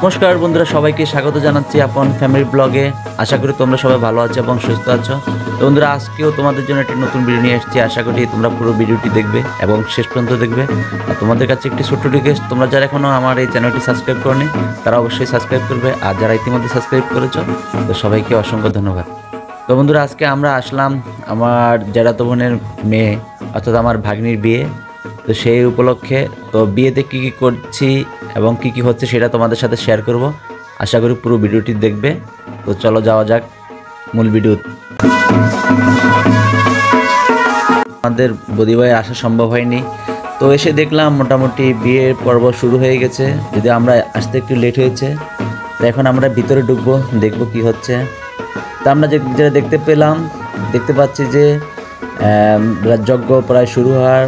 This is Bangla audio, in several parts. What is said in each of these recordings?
নমস্কার বন্ধুরা, সবাইকে স্বাগত জানাচ্ছি আপন ফ্যামিলি ব্লগে। আশা করি তোমরা সবাই ভালো আছো এবং সুস্থ আছো। তো বন্ধুরা, আজকেও তোমাদের জন্য একটি নতুন ভিডিও নিয়ে এসেছি। আশা করি তোমরা পুরো ভিডিওটি দেখবে এবং শেষ পর্যন্ত দেখবে। আর তোমাদের কাছে একটি ছোট্ট রিকোয়েস্ট, তোমরা যারা এখনও আমার এই চ্যানেলটি সাবস্ক্রাইব করোনি তারা অবশ্যই সাবস্ক্রাইব করবে, আর যারা ইতিমধ্যে সাবস্ক্রাইব করেছো তো সবাইকে অসংখ্য ধন্যবাদ। তো বন্ধুরা, আজকে আমরা আসলাম আমার জ্যাঠাতো বোনের মেয়ে অর্থাৎ আমার ভাগ্নির বিয়ে। তো সেই উপলক্ষে তো বিয়েতে কী কী করছি এবং কী কী হচ্ছে সেটা তোমাদের সাথে শেয়ার করব। আশা করি পুরো ভিডিওটি দেখবে। তো চলো যাওয়া যাক মূল ভিডিও। আমাদের বদিভাই আসা সম্ভব হয়নি, তো এসে দেখলাম মোটামুটি বিয়ের পর্ব শুরু হয়ে গেছে, যদি আমরা আসতে একটু লেট হয়েছে। তো এখন আমরা ভিতরে ঢুকবো, দেখব কি হচ্ছে। তা আমরা যেটা দেখতে পাচ্ছি যে যজ্ঞ প্রায় শুরু হওয়ার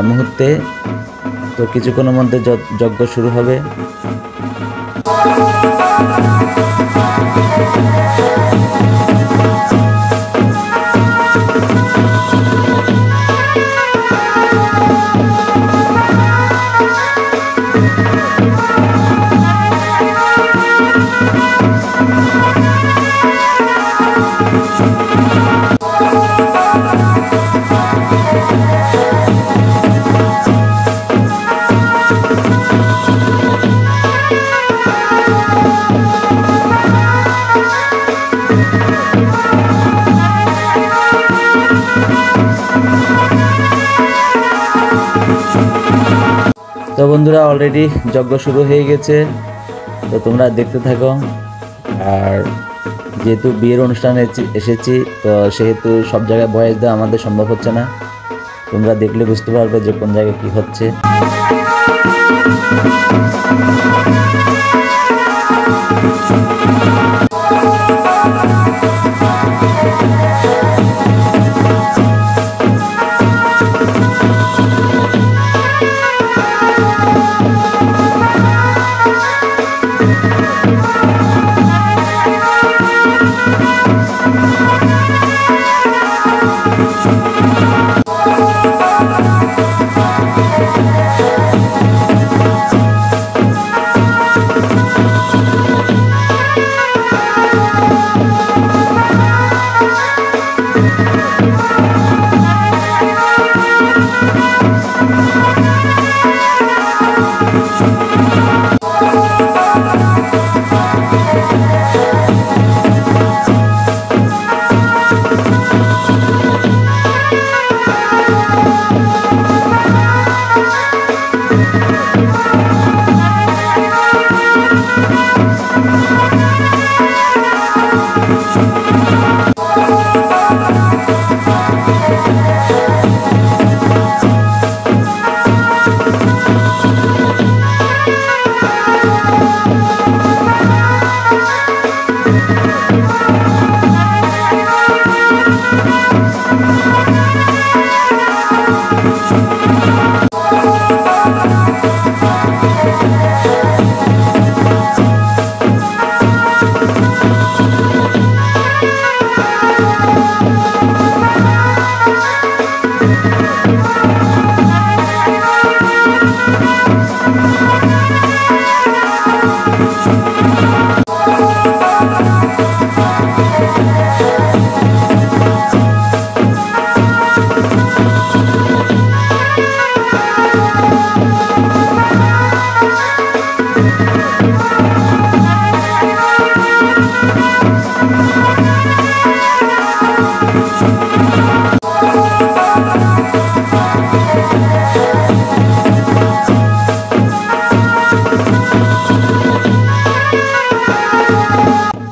মুহূর্তে। তো কিছুক্ষণের মধ্যে যজ্ঞ শুরু হবে। তো বন্ধুরা, অলরেডি যজ্ঞ শুরু হয়ে গেছে, তো তোমরা দেখতে থাকো। আর যেহেতু বিয়ের অনুষ্ঠানে এসেছি, তো সেহেতু সব জায়গায় ভয়েস দেওয়া আমাদের সম্ভব হচ্ছে না। তোমরা দেখলে বুঝতে পারবে যে কোন জায়গায় কি হচ্ছে।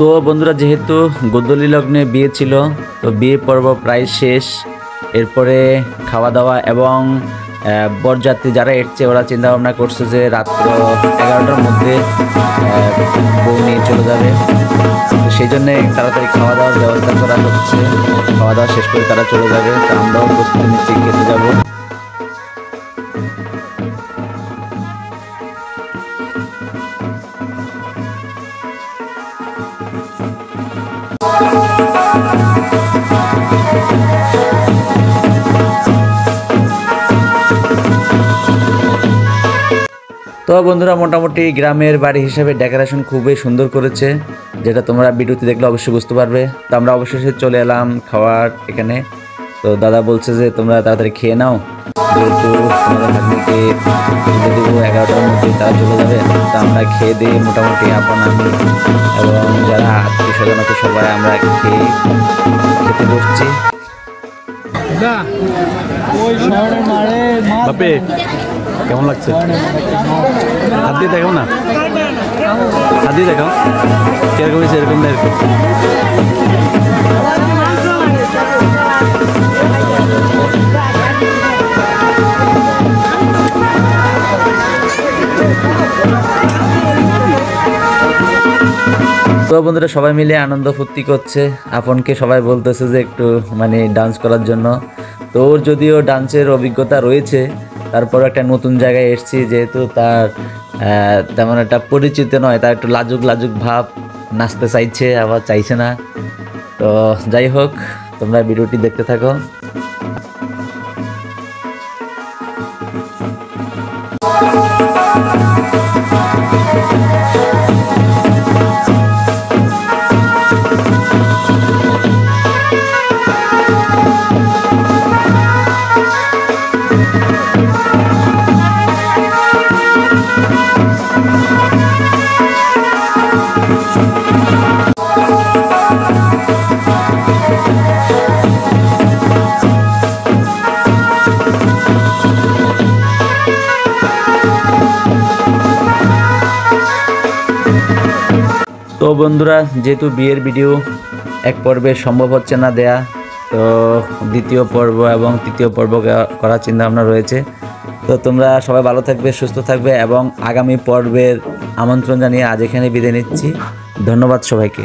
তো বন্ধুরা, যেহেতু গোধূলি লগ্নে বিয়ে ছিল, তো বিয়ে পর্ব প্রায় শেষ। এরপরে খাওয়া দাওয়া এবং বরযাত্রী যারা এসছে ওরা চিন্তা ভাবনা করছে যে রাত্র 11টার মধ্যে বউ নিয়ে চলে যাবে। তো সেই জন্যে তাড়াতাড়ি খাওয়া দাওয়ার ব্যবস্থা করা হচ্ছে। খাওয়া দাওয়া শেষ করে তারা চলে যাবে, তো আমরাও প্রস্তুতি নিচ্ছি খেতে যাবো। তো বন্ধুরা, মোটামুটি গ্রামের বাড়ি হিসাবে ডেকোরেশন খুবই সুন্দর করেছে, যেটা তোমরা ভিডিওতে দেখলে অবশ্যই বুঝতে পারবে। তো আমরা অবশেষে চলে এলাম খাওয়ার এখানে। তো দাদা বলছে যে তোমরা তাড়াতাড়ি খেয়ে নাও, যেহেতু তোমাদের ভাগ্নিকে তুলে দেবো 11টার মধ্যে, তারা চলে যাবে। তো আমরা খেয়ে দিয়ে মোটামুটি আপন আমি এবং যারা আত্মীয় স্বজন আছে সবাই আমরা খেতে বসছি। বাপে কেমন লাগছে? হাত দিয়ে দেখাও না, হাত দিয়ে দেখাও কিরকম হয়েছে, এরকম না এরকম। তো বন্ধুরা সবাই মিলে আনন্দ ফুর্তি করছে। আপনকে সবাই বলতেছে যে একটু মানে ডান্স করার জন্য। তো ওর যদিও ডান্সের অভিজ্ঞতা রয়েছে, তারপর একটা নতুন জায়গায় এসেছি, যেহেতু তার তেমন একটা পরিচিত নয়, তার একটু লাজুক লাজুক ভাব, নাচতে চাইছে আবার চাইছে না। তো যাই হোক, তোমরা ভিডিওটি দেখতে থাকো। তো বন্ধুরা, যেহেতু বিয়ের ভিডিও এক পর্বে সম্ভব হচ্ছে না দেয়া, তো দ্বিতীয় পর্ব এবং তৃতীয় পর্ব করার চিন্তাভাবনা রয়েছে। তো তোমরা সবাই ভালো থাকবে, সুস্থ থাকবে এবং আগামী পর্বের আমন্ত্রণ জানিয়ে আজ এখানে বিদায় নিচ্ছি। ধন্যবাদ সবাইকে।